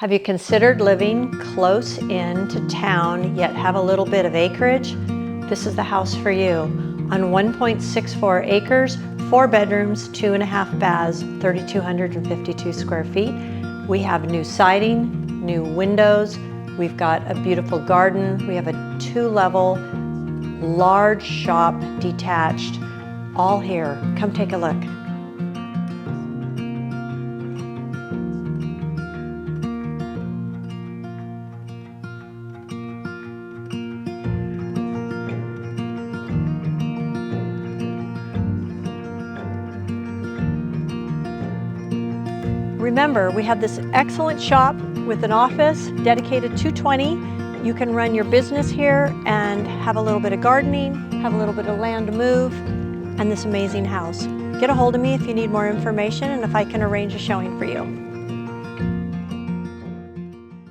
Have you considered living close in to town, yet have a little bit of acreage? This is the house for you. On 1.64 acres, 4 bedrooms, 2.5 baths, 3,252 square feet. We have new siding, new windows. We've got a beautiful garden. We have a 2-level, large shop, detached, all here. Come take a look. Remember, we have this excellent shop with an office dedicated to 20. You can run your business here and have a little bit of gardening, have a little bit of land to move, and this amazing house. Get a hold of me if you need more information and if I can arrange a showing for you.